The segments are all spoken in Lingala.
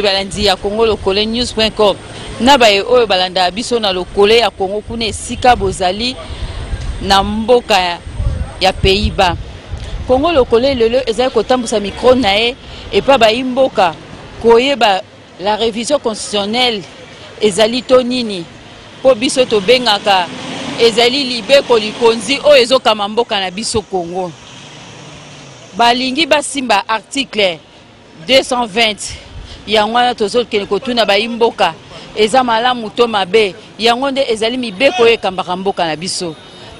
balandi ya Congo Lokole news.com na baye oyo balanda biso na Lokole ya Congo kuna esika bozali na mboka ya Pays-Bas. Congo Lokole lelo ezali kotambusa micro na e pa bayi mboka koyeba la révision constitutionnelle ezali to nini po biso to bengaka ezali libeko likonzi oyo ezokama mboka na biso Congo. Balingi basimba article 220 yango wana tozokende kotuna bayi mboka eza malamu to mabe yango nde ezali mibeko ekambaka mboka na biso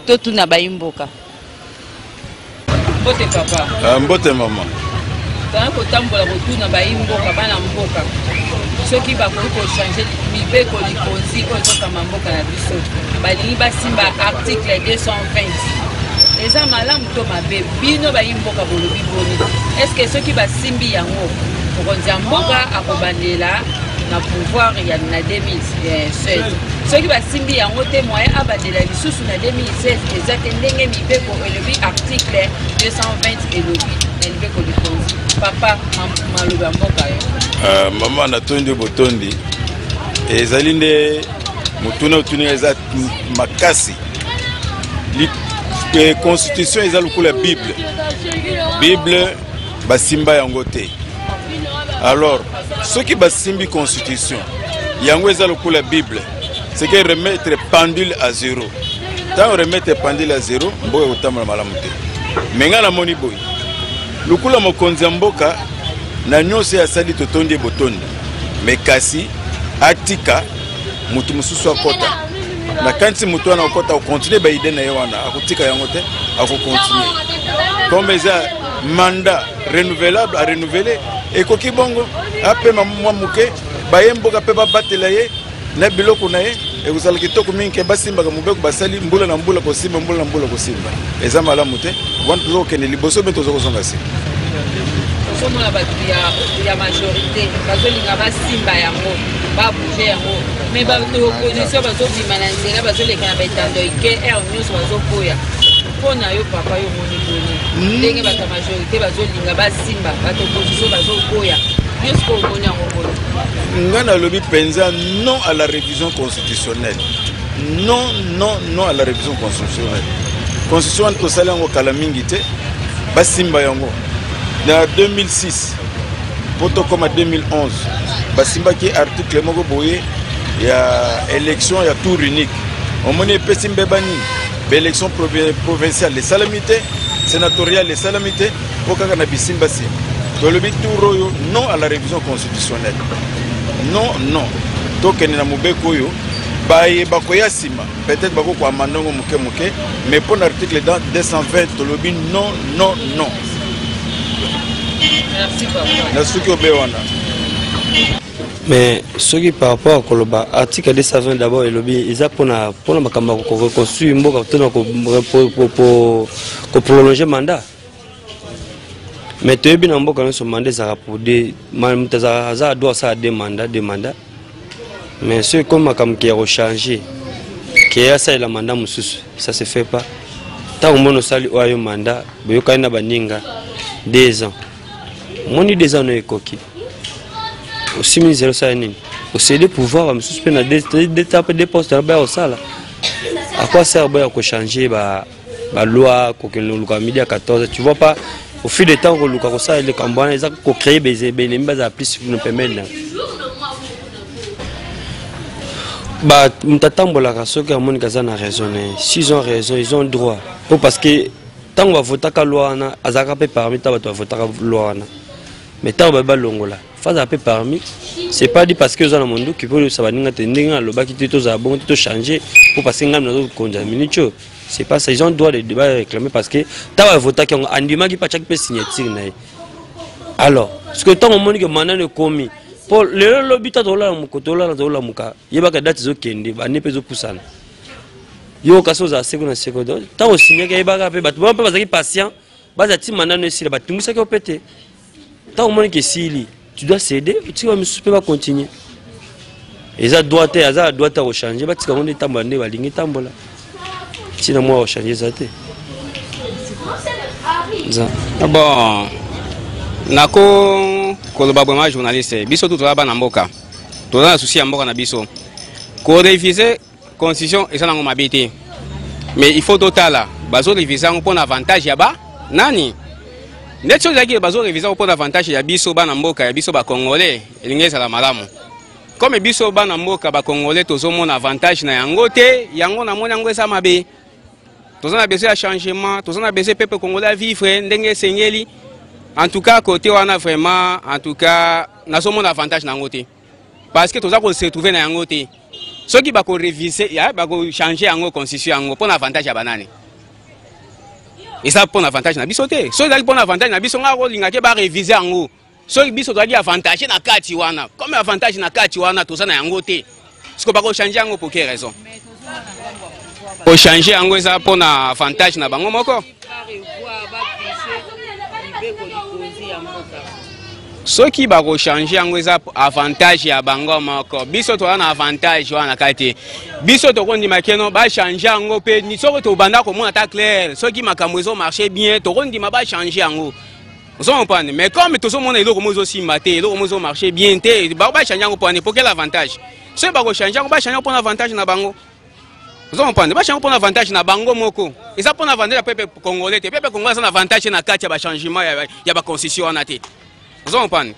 to tuna bayi mboka. Mbote papa. Mbote mama. Tana kotambola kotuna bayi mboka bana mboka. Soki bakoki changer mibeko likonzi oyo ezokama mboka na biso. Balingi basimba article 220. Eza malamu to mabe bino bayi mboka bolobi boni. Est-ce que soki basimbi yango mokonzi ya mboka akobandela na pouvoir ya na 2016 soki basimbi yango te moyen abandela lisusu na 2016 eza te ndenge mibeko elobi article 220 elobi mibeko likonzi. Papa maloba mboka yo mama natondi botondi ezali nde mutuna utuni eza makasi constitution eza lokola bible basimba yango te. Alors ceux qui basimbi constitution yango eza lokola bible c'est que remettre pendule à zéro. Tant remettre pendule à zéro mboka kotambola malamu te. Menga na moni boy lokola mokonzi mboka na nyonso ya sali totondi botondi mais kasi atika mutu mususu akota na kanti mutu wana akota continue ba idée na ye wana akotika yango te akokontinue comme eza mandat renouvelable à renouveler et koki bongo ape mwa muke baye mboka pe babatela ye na biloko na ye e kozala kitoko mingi ke basimba ka mubeko basali mbula na mbula kosimba mbula na mbula kosimba eza malamu te wantu tozokende liboso beto tozokozonga si somona batu ya majorité bazolinga basimba yango babouge yango mais bato opposition bazobima na nzela bazoleka na baetando ike air nyonso bazokoya mpona yo papa yo moni boni ndenge bato ya majorité bazolinga basimba bato opposition bazokoya nyonso ko omoni yango boni. Nga nalobi penza non à la révision constitutionnelle. Non à la révision constitutionnelle. Constitution tosali yango kala mingi te basimba yango na 2006 poto comme 2011 basimba ki article moko boye ya élection ya tour unique omoni pesi mbebani élection provinciale les salamités sénatoriales les salamités pokaka na bisimba si tolobi tour oyo non à la révision constitutionnelle. Non tokende na mobeko oyo baye bakoya sima peut-être bako kwa mandongo muke mais pour l'article 220 tolobi non. Merci papa. Merci Obewana. Mais ce qui par rapport à Koloba, article 220 d'abord, ils ont pour ma reconstruire mboka pour prolonger mandat. Mais tu es bien en mboka sur mandat ça pour des ça doit ça des mandats. Mais ce comme qui a changé, qui a ça le mandat mususu, ça se fait pas. Tant on sali oyo mandat, boyoka na baninga 2 ans. Moni 2 ans no ekoki. Au 6000 ça nini. Au CD pouvoir mususu pe na des postes là au sala. À quoi sert boya ko changer ba loi ko luka midi à 14, tu vois pas au fil du temps ko luka ko ça le kambana ils ont créé des ennemis à plus nous permettre. Bah, m'tatambola soki amoni kaza na raisonner. S'ils ont raison, ils ont droit. Parce que tant on va voter ka loi na azaka pe parmi ta va voter ka loi na. Mais tant on va longola. Faza pe parmi, c'est pas dit parce que za na mondo qui peut ça va ninga tendinga loba ki to za bon to changer pour passer ngam na konja minicho. C'est pas ça, ils ont droit de débat réclamer parce que tant va voter ki andima ki pa chaque pe signature na. Alors, ce que tant on moni que manane komi pour le lobita dola mukotola na dola muka yebaka date zo kende ba ne pezo pusana yo kaso za seko na seko do ta o signer ke yebaka pe batu ba bazaki patient baza ti manano esila batungisa ke opete ta o moni ke sili tu dois céder tu vas me souper va continuer eza doit au changer ba tika ngone tamba ne balingi tambola sina moi au changer ça te ça bon nako koloba vraiment journaliste biso tout toza bana mboka toza na souci ya mboka na biso ko réviser constitution eza nango mabe te mais il faut totala bazo réviser yango mpona avantage ya ba nani ndeti ozalaki bazo réviser yango mpona avantage ya biso bana mboka ya biso bacongolais elingi ezala malamu comme biso bana mboka bacongolais tozomona avantage na yango te yango namoni yango eza mabe toza na besoin ya changement toza na besoin peuple congolais à vivre ndenge esengeli. En tout cas, côté on a vraiment, en tout cas, nous avons un avantage dans côté. Parce que tout ça qu'on se retrouve dans côté. Ceux qui vont réviser, ils changer en constitution pour l'avantage à banane. Et ça pour l'avantage na bisoté. Ceux qui pour l'avantage na biso nga ko lingaki ba réviser en haut. Ceux qui biso doit avantage na kati wana. Comme avantage na kati wana tout ça na yango té. Ce qu'on va changer en pour quelle raison? Pour changer en ça pour l'avantage na bango moko. Ceux qui vont changer en avantage ya bango moko biso to na avantage wana kati biso to kondi makeno ba changer ngo pe ni soko to banda ko mona ta clair ceux qui makambo ezo marcher bien to kondi ma ba changer ngo vous comprenez mais comme to so mona eloko mozo simate eloko mozo marcher bien te ba changer ngo pour quel avantage ceux ba ko changer ngo ba changer pour avantage na bango vous comprenez ba changer pour avantage na bango moko et ça pour avantage ya peuple congolais te peuple congolais na avantage na kati ya ba changement ya ba constitution wana te. Vous comprenez?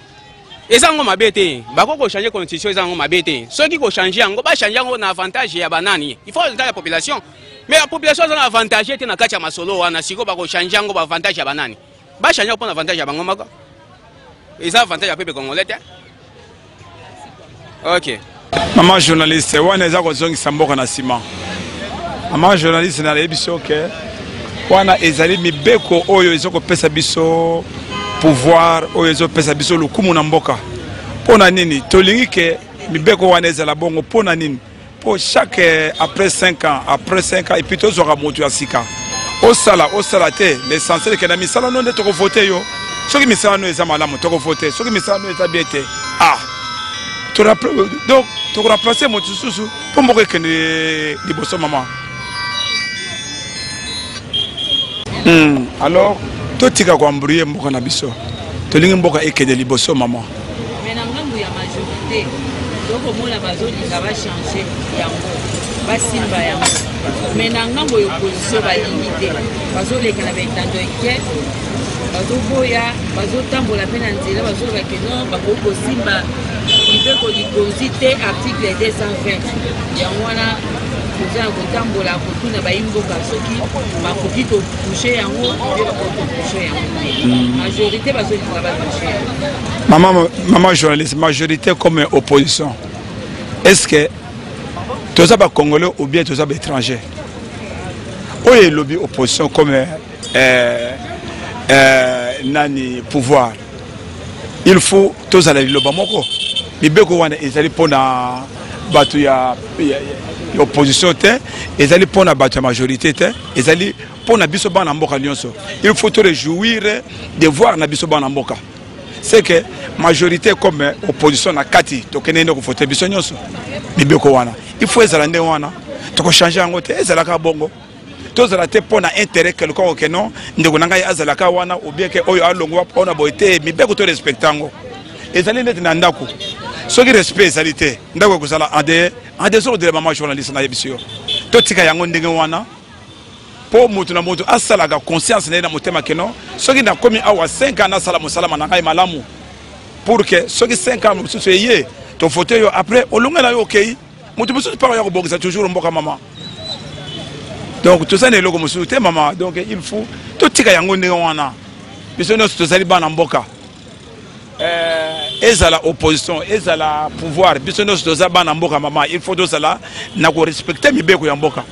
Et ça, on m'a bêté. Bako changer la constitution, ça on m'a bêté. Ceux qui changer, on va changer un avantage ya banani. Il faut la population. Mais la population a un avantage, c'est na kacha masolo, on a siko bako changer un avantage ya banani. Ba changer pour avantage ya bango mako. Et ça avantage ya peuple congolais. OK. Maman journaliste, wana za kozongi samboka na sima. Maman journaliste na lebiso ke wana ezali mibeko oyo ezoko pesa biso pouvoir oyo pesa biso lukumu na mboka pona nini tolingi ke mibeko wana ezala bongo pona nini pour chaque après 5 ans et puis tozora moto ya sika osala te l'essentiel ke na misala no ndeko voter yo soki misala no eza malamu toko voter soki misala no eza bien te donc to remplacer moto susu pour moko ke liboso maman alors totika kwa mbrouiller mboka na biso tolingi mboka ekende liboso maman mais na ngambo ya majorité donc mona bazolinga ba changer yango basimba yango mais na ngambo ya opposition balingi te bazoleka na betando eke bazoboya bazotambola pe na nzela bazoloba ke non bakokosimba libeko likonzi te article 220 yango wana koza kotambola kotuna bayimboka soki bakoki touche yango touche yango majorité bazolinga batouche maman journaliste majorité comme opposition est-ce que tous les Congolais ou bien tous les étrangers oyo lobby opposition comme nani pouvoir il faut tous les loba moko libeko wana ezali pona batu ya opposition te ezali pona batu ya majorité te ezali pona biso bana mboka nyonso il faut te réjouir de voir na biso bana mboka c'est que majorité comme opposition na kati to kenende ko voter biso nyonso libeko wana il faut ezala nde wana to ko changer yango te ezala ka bongo to zala te pona intérêt quelqu'un que non ndeko nanga azala ka wana ou bien que oyo alongo pona boité mibeko to respectango ezali net na ndako soki respect ezali te ndako kozala en des ordres de maman journaliste na yebisio to tika yango ndenge wana po mutu na mutu asala ga conscience na motema keno soki na komi awa 5 ans na sala musalama na ngai malamu pour que soki 5 ans mutu yé to fauteuil yo après olongela yo okay mutu mutu pas ya ko bongisa toujours mboka maman donc tout ça ne loko musu te maman donc il faut to tika yango ndenge wana biso no to sali bana mboka ezala opposition ezala pouvoir biso no to za bana mboka maman il faut to sala na ko respecter mibeko ya mboka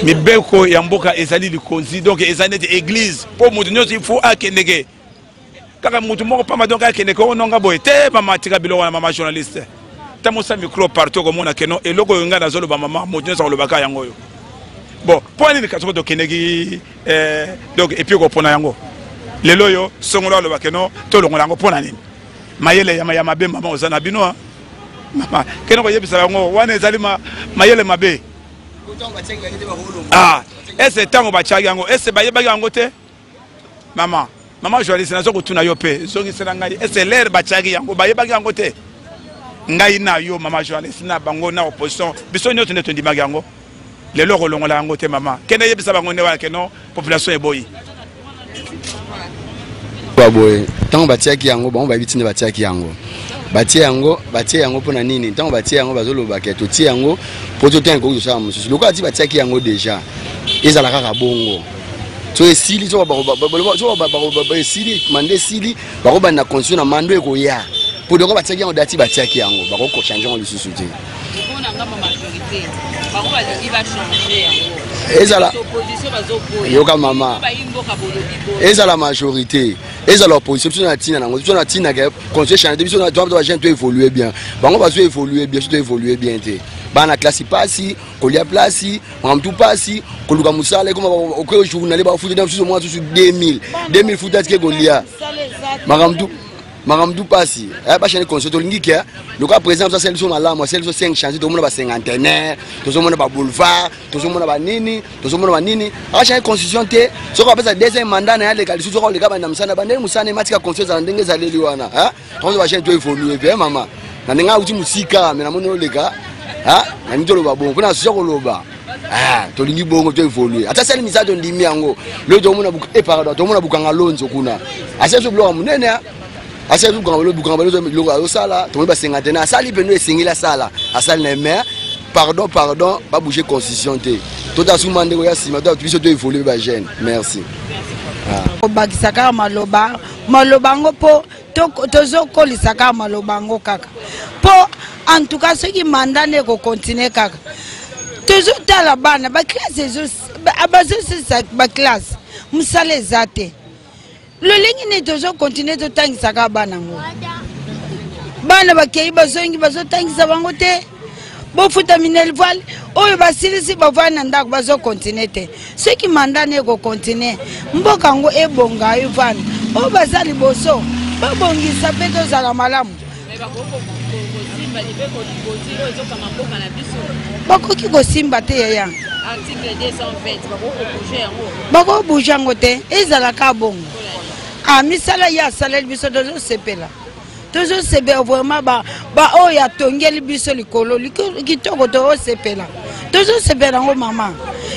mibeko ya mboka ezali likonzi donc ezali de église pour mutu nyonso il faut akenege kaka mutu moko pamba donc akenege ononga boye te mama tika bilo wana mama journaliste tamosa micro partout comme on a keno et logo nga na zolo ba mama mutu nyonso lobaka yango yo bon pour aller ka to kenegi donc et puis ko pona yango lelo yo songola lobaka no to longola yango pona nini mayele ya mabe mama ozana bino mama keno ko yebisa yango wana ezali mayele mabe ese tango bachagi yango ese bayebaki yango te maman journaliste nazo kutuna yo pe soki sena ngai c'est l'air bachaki yango bayebaki yango te ngai na yo maman journaliste na bango na opposition biso nyoto ne tondimaki yango lelo kolongola yango te maman kende yebisa bango ne wa keno population eboyi baboye tango batiaki yango bango babitine batiaki yango batie yango pona nini tango batie yango bazoloba ke to tie yango poto tango ko sala mususu loko ati batiaki yango déjà ezala kaka bongo so esili so ba esili mande sili bako bana constitution na mando ekoya pour doko batiaki yango dati batiaki yango bako ko changer en lisusu te on a ngamba majorité bako balingi ba changer yango ezala yoka mama ezala majorité ezala opposition na tina nango na tina ke conseil changer biso na droit de gens to évoluer bien bango bazo évoluer bien to évoluer bien te bana classe pasi kolia place mamtu pasi koluka musala comme au journal ba futa dans moi sur 2000 futa ke golia Maramdou Passi, ba chaîne conseil to lingi ke le cas présent ça celle sur malama celle sur 5 changer to mona ba cinquantenaire to so mona ba boulevard to so mona ba nini a chaîne constitution te so ko pesa deuxième mandat na ya legal so ko le ka ba na musana ba ndenge musana matika conseil za ndenge za leli wana on ba chaîne to évoluer bien mama na ninga uti musika me na mona le ka na mitolo ba bon pona so ko loba to lingi bongo to évoluer ata celle misa to ndimi yango le to mona buka pardon to mona bukanga lonzo kuna asa so bloc munene asa so bukanga lo lo sala to ba cinquantaine asali peno esingila sala asali na mer pardon pas bouger constitution te to ta soumande ko ya sima to biso to évoluer ba jeune merci obakisaka maloba ngo po tozo kolisaka maloba ngo kaka po en tout cas ceux qui mandane ko continuer kaka toujours tala bana ba classe abazo ba classe musale zate le lingi ne tozo continuer to tangisaka bana ngo bana bakei bazongi bazo tangisa bango te bo futa minel voile oyo basilisi bavana ndako bazo continuer te ceux qui mandane ko continuer mboka ngo ebonga ivana o bazali boso babongisa peto za malamu bakoki kosimba te yaya article 220 bako bouger yango te ezalaka bongo misala ya salel biso tozo sepela vraiment ba oyo atongeli biso likolo kitoko to sepela tozo sepela ngo mama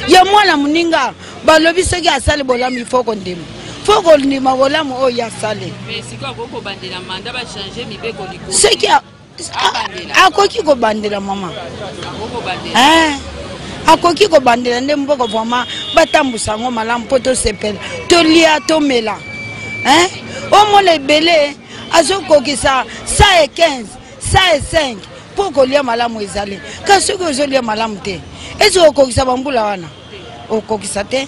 ya mwana muninga balobi soki asali bolamu ifoko ndima foko ndima bolamu oyo ya sale mais sika koko bandela manda ba changer mibeko likolo seki akoki ko bandela mama akoki ko bandela nde mboko vraiment batambusa ngo malamu poto sepela to lia to mela o mona ebele azokokisa 115 105 pour kolia malamu ezali kasi ko zolia malamu te ezokokisa bambula wana okokisa te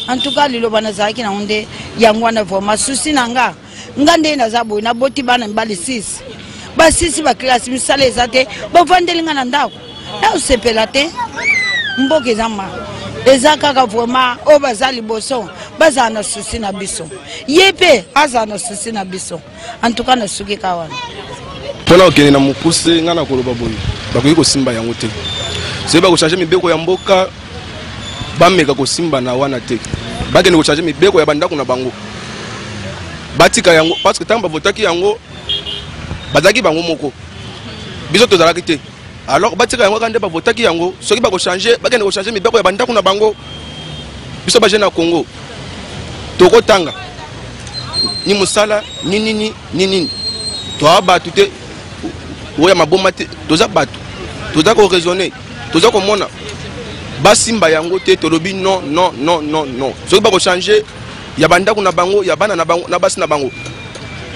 en tout cas lilo bana zaki na onde yango wana vraiment souci nanga ngande na zabo na boti bana mbali 6 ba 6 ba classe misale ezate ba vandelinga na ndako na usepela te mboke zama ezaka vraiment o bazali boso bazana souci na biso yepe azana souci na biso en tout cas na suki kawana pona okene na mukuse ngana koloba boyi bakoki ko simba yango te seba ko changer mibeko ya mboka bameka ko simba na wana te bakene ko changer mibeko ya bandako na bango batika yango parce que tamba votaki yango bazaki bango moko biso tozalaki te alors batika yango kande ba votaki yango soki ba ko changer bakene ko changer mibeko ya bandako na bango biso ba jeune na Congo toko tanga ni musala ni to abatu te oya maboma te toza batu toza ko raisonner toza ko mona basimba yango te tolobi non soki ba ko changer ya bandako na bango ya bana na bango na basi na bango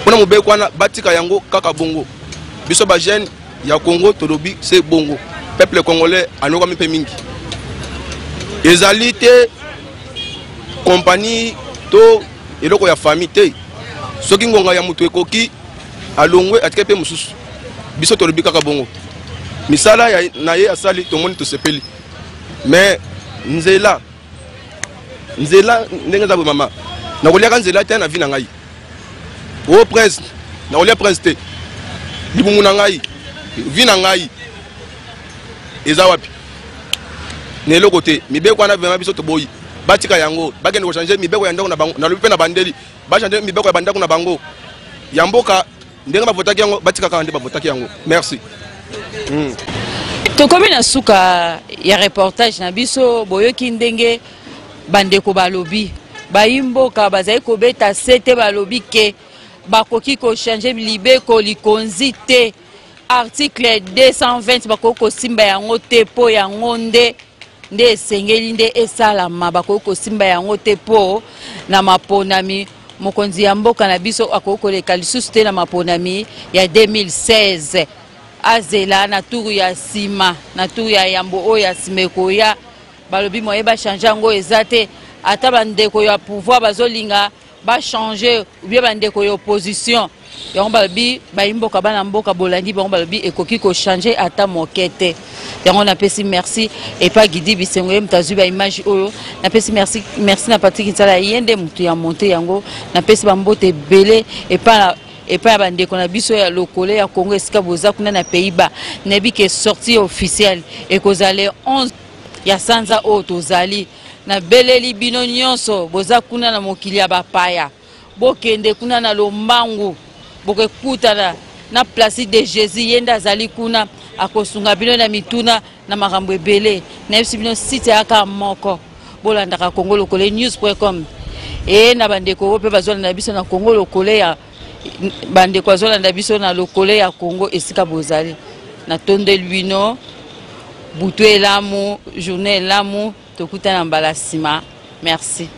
pona mobeko wana batika yango kaka bongo biso ba jeune ya Congo tolobi c'est bongo peuple congolais anoka mipe mingi ezali te compagnie to eloko ya famille te soki ngonga ya mutu ekoki alongwe atike pe mususu biso tolobi kaka bongo misala ya na ye asali to moni to sepeli mais nzela ndenge za mama na kolia nzela te na vina ngai o prince na kolia prince te libungu na ngai vina ngai eza wapi ne eloko te mibeko wana vraiment biso to boyi batika yango bakende ko changer mibeko ya ndako na bango na lobi pe na bandeli ba changer mibeko ya bandako na bango ya mboka ndenge bavotaki yango batika kaka nde bavotaki yango merci. Tokomi na suka ya reportage na biso boyoki ndenge bandeko balobi bayimboka bazali kobeta sete balobi ke bakoki ko changer libeko likonzi te article 220 bakoki kosimba yango te po yango nde esengeli nde esalama bakoki kosimba yango te po na maponami mokonzi ya mboka na biso akoki koleka lisusu te na maponami ya 2016 azela na turu ya sima na turu ya yambo oyo ya sima ekoya balobi moye bachange yango eza te ata bandeko ya pouvoir bazolinga bachange ou bien bandeko ya opposition yango balobi bayimboka bana mboka bolandi bango balobi ekoki kochange ata moke te yango napesi merci epa Gidi Bisengo ye mutazwi baimage oyo napesi merci na Patrick Nsala ye nde mutu ya monte yango napesi bambote ebele epa ya bandeko na biso ya lokole ya Congo esika boza kuna na Pays-Bas nebi ke sortie officielle ekozale 11 ya sanza oyo tozali na beleli bino nyonso boza kuna na mokili ya bapaya bokende kuna na lombangu bokekutana na place de Jésus yende azali kuna akosunga bino na mituna na makambo ebele na yebisi bino site aka moko bolandaka Congo Lokole news.com e na bandeko oyo mpe bazolanda biso na Congo Lokole ya bandeko bazolanda biso na lokole ya Congo esika bozali na tonde bino butu elamu journée elamu tokutana mbala nsima merci.